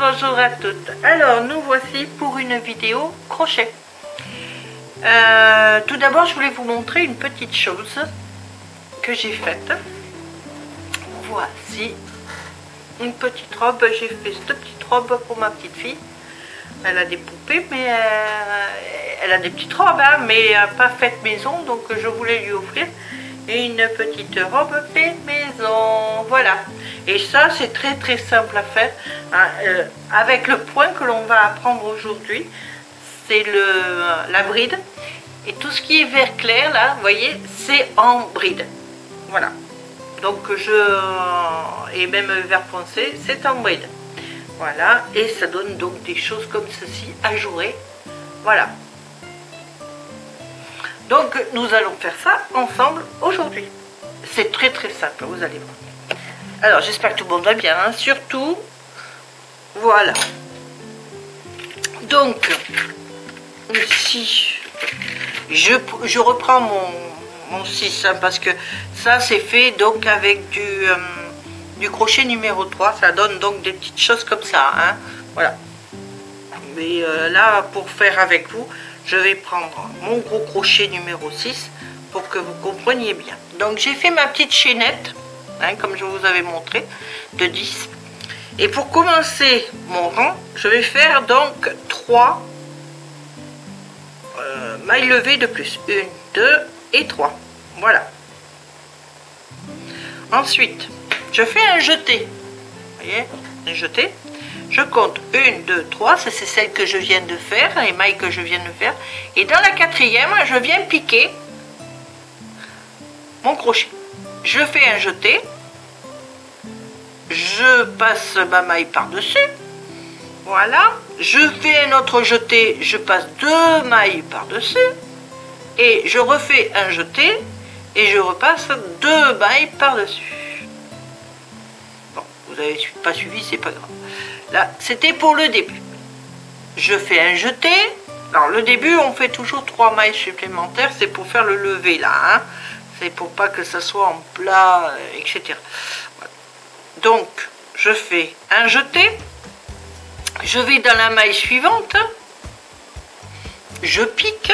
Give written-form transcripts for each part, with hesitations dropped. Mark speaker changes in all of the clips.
Speaker 1: Bonjour à toutes. Alors nous voici pour une vidéo crochet. Tout d'abord je voulais vous montrer une petite chose que j'ai faite. Voici une petite robe. J'ai fait cette petite robe pour ma petite fille. Elle a des poupées, mais elle a des petites robes, hein, mais pas faites maison, donc je voulais lui offrir une petite robe fait maison. Voilà. Et ça c'est très simple à faire, hein, avec le point que l'on va apprendre aujourd'hui. C'est la bride, et tout ce qui est vert clair là, vous voyez, c'est en bride. Voilà. Donc et même vert foncé, c'est en bride. Voilà, et ça donne donc des choses comme ceci ajourées. Voilà. Donc nous allons faire ça ensemble aujourd'hui. C'est très simple, vous allez voir. Alors j'espère que tout le monde va bien, hein, surtout. Voilà. Donc ici je reprends mon 6, hein, parce que ça c'est fait donc avec du crochet numéro 3. Ça donne donc des petites choses comme ça, hein, voilà. Mais là pour faire avec vous, je vais prendre mon gros crochet numéro 6 pour que vous compreniez bien. Donc j'ai fait ma petite chaînette, hein, comme je vous avais montré, de 10. Et pour commencer mon rang, je vais faire donc 3 mailles levées de plus. 1, 2 et 3. Voilà. Ensuite, je fais un jeté. Vous voyez, un jeté. Je compte 1, 2, 3. C'est celle que je viens de faire, les mailles que je viens de faire. Et dans la quatrième, je viens piquer mon crochet. Je fais un jeté. Je passe ma maille par-dessus. Voilà. Je fais un autre jeté. Je passe 2 mailles par-dessus. Et je refais un jeté. Et je repasse 2 mailles par-dessus. Bon, vous n'avez pas suivi, c'est pas grave. Là, c'était pour le début. Je fais un jeté. Alors, le début, on fait toujours 3 mailles supplémentaires. C'est pour faire le lever, là. Hein. C'est pour pas que ça soit en plat, etc. Voilà. Donc, je fais un jeté. Je vais dans la maille suivante. Je pique.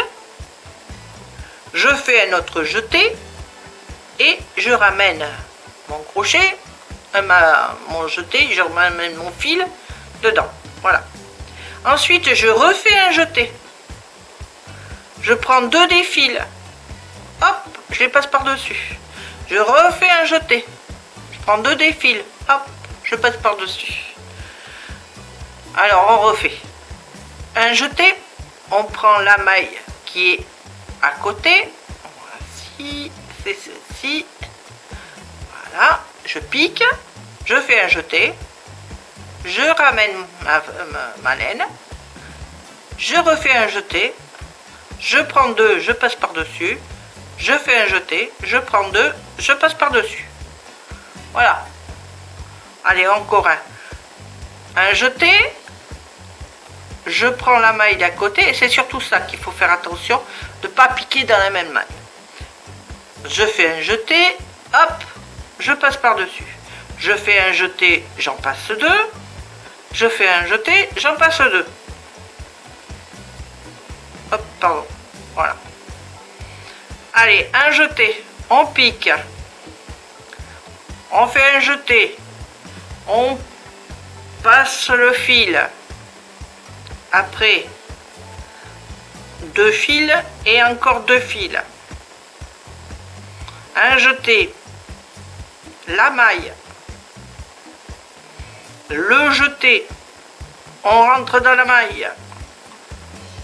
Speaker 1: Je fais un autre jeté. Et je ramène mon crochet, mon jeté, je ramène mon fil dedans. Voilà. Ensuite, je refais un jeté. Je prends 2 des fils. Hop, je les passe par-dessus. Je refais un jeté. Je prends 2 des fils. Hop, je passe par-dessus. Alors, on refait un jeté. On prend la maille qui est à côté. Voici, c'est ceci. Voilà, je pique. Je fais un jeté. Je ramène ma laine. Je refais un jeté. Je prends 2, je passe par-dessus. Je fais un jeté. Je prends 2, je passe par-dessus. Voilà. Allez, encore un. Un jeté. Je prends la maille d'à côté. Et c'est surtout ça qu'il faut faire attention, de ne pas piquer dans la même maille. Je fais un jeté. Hop, je passe par-dessus. Je fais un jeté, j'en passe 2. Je fais un jeté, j'en passe 2. Hop, pardon. Voilà. Allez, un jeté, on pique. On fait un jeté. On passe le fil. Après, 2 fils et encore 2 fils. Un jeté. La maille. Le jeté. On rentre dans la maille.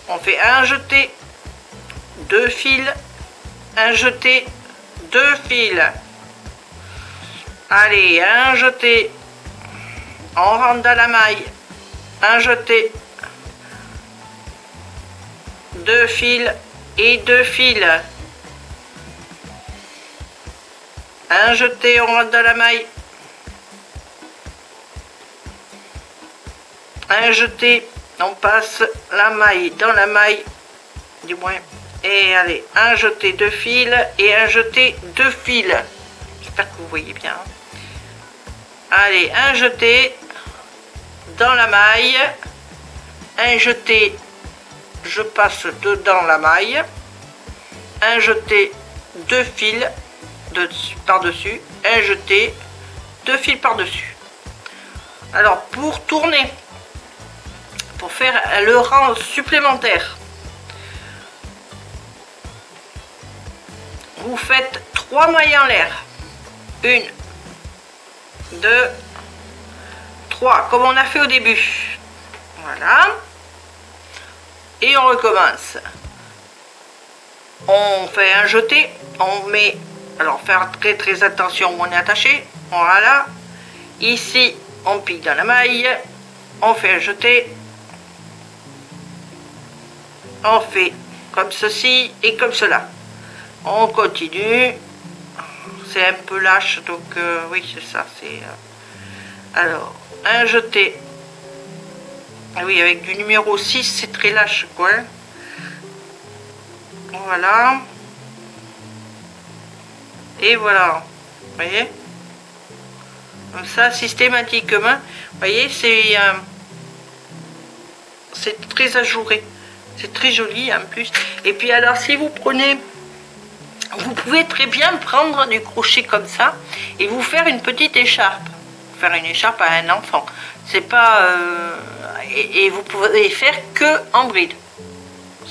Speaker 1: On fait un jeté. 2 fils. Un jeté. 2 fils. Allez, un jeté. On rentre dans la maille. Un jeté. 2 fils et 2 fils. Un jeté, on rentre dans la maille. Un jeté, on passe la maille dans la maille, du moins. Et allez, un jeté, 2 fils et un jeté, 2 fils. J'espère que vous voyez bien. Allez, un jeté dans la maille. Un jeté, je passe dedans la maille. Un jeté, 2 fils par-dessus. Un jeté, 2 fils par-dessus. Alors, pour tourner, pour faire le rang supplémentaire, vous faites 3 mailles en l'air. 1, 2, 3, comme on a fait au début. Voilà. Et on recommence. On fait un jeté. On met, alors faire très attention où on est attaché. Voilà. Ici, on pique dans la maille. On fait un jeté. On fait comme ceci et comme cela. On continue. C'est un peu lâche, donc oui, c'est ça. Alors, un jeté. Oui, avec du numéro 6, c'est très lâche, quoi. Voilà. Et voilà. Vous voyez? Comme ça, systématiquement. Vous voyez, c'est très ajouré. C'est très joli, en plus. Et puis, alors, si vous prenez... Vous pouvez très bien prendre du crochet comme ça et vous faire une petite écharpe. Faire une écharpe à un enfant. C'est pas... et vous pouvez faire que en bride.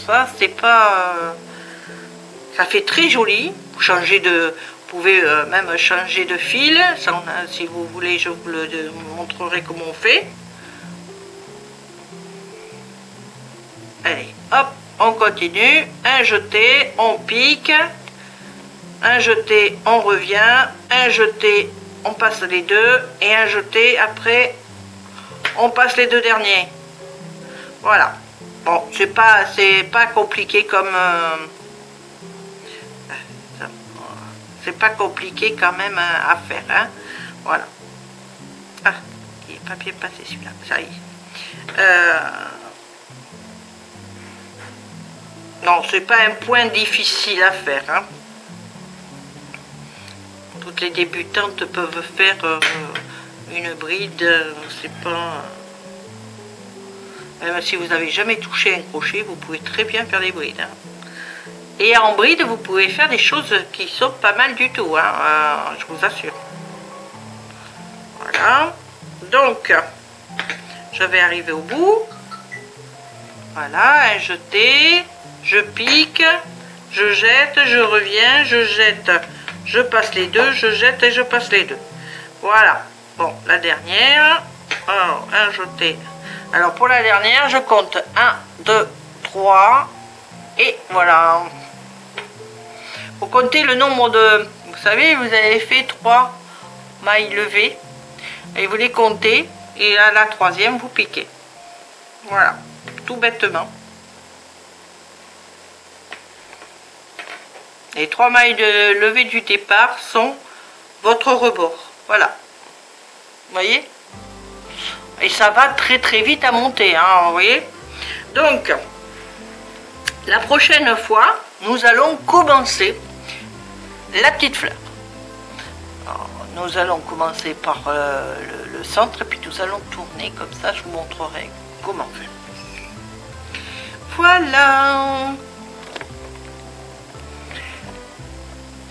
Speaker 1: Ça, c'est pas... ça fait très joli. Vous changez de... Vous pouvez même changer de fil. Ça, si vous voulez, je vous le montrerai comment on fait. Allez, hop, on continue. Un jeté, on pique. Un jeté, on revient. Un jeté, on passe les deux. Et un jeté, après, on passe les 2 derniers. Voilà. Bon, c'est pas compliqué comme... c'est pas compliqué quand même à faire. Hein. Voilà. Ah, il n'est pas bien passé celui-là. Ça y est. Non, c'est pas un point difficile à faire. Hein. Toutes les débutantes peuvent faire une bride, c'est pas... Même si vous n'avez jamais touché un crochet, vous pouvez très bien faire des brides. Hein. Et en bride, vous pouvez faire des choses qui sont pas mal du tout, hein, je vous assure. Voilà. Donc, je vais arriver au bout. Voilà, un jeté, je pique, je jette, je reviens, je jette... Je passe les deux, je jette et je passe les deux. Voilà. Bon, la dernière. Alors, un jeté. Alors, pour la dernière, je compte 1, 2, 3. Et voilà. Vous comptez le nombre de... Vous savez, vous avez fait 3 mailles levées. Et vous les comptez. Et à la 3e, vous piquez. Voilà. Tout bêtement. Les 3 mailles de levée du départ sont votre rebord. Voilà. Vous voyez? Et ça va très vite à monter. Hein, vous voyez? Donc, la prochaine fois, nous allons commencer la petite fleur. Alors, nous allons commencer par le centre et puis nous allons tourner comme ça. Je vous montrerai comment faire. Voilà.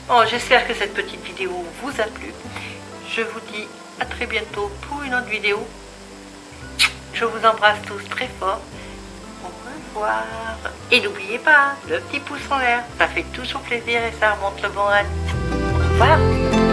Speaker 1: Bon, j'espère que cette petite vidéo vous a plu. Je vous dis à très bientôt pour une autre vidéo. Je vous embrasse tous très fort. Au revoir. Et n'oubliez pas, le petit pouce en l'air. Ça fait toujours plaisir et ça remonte le moral. Au revoir.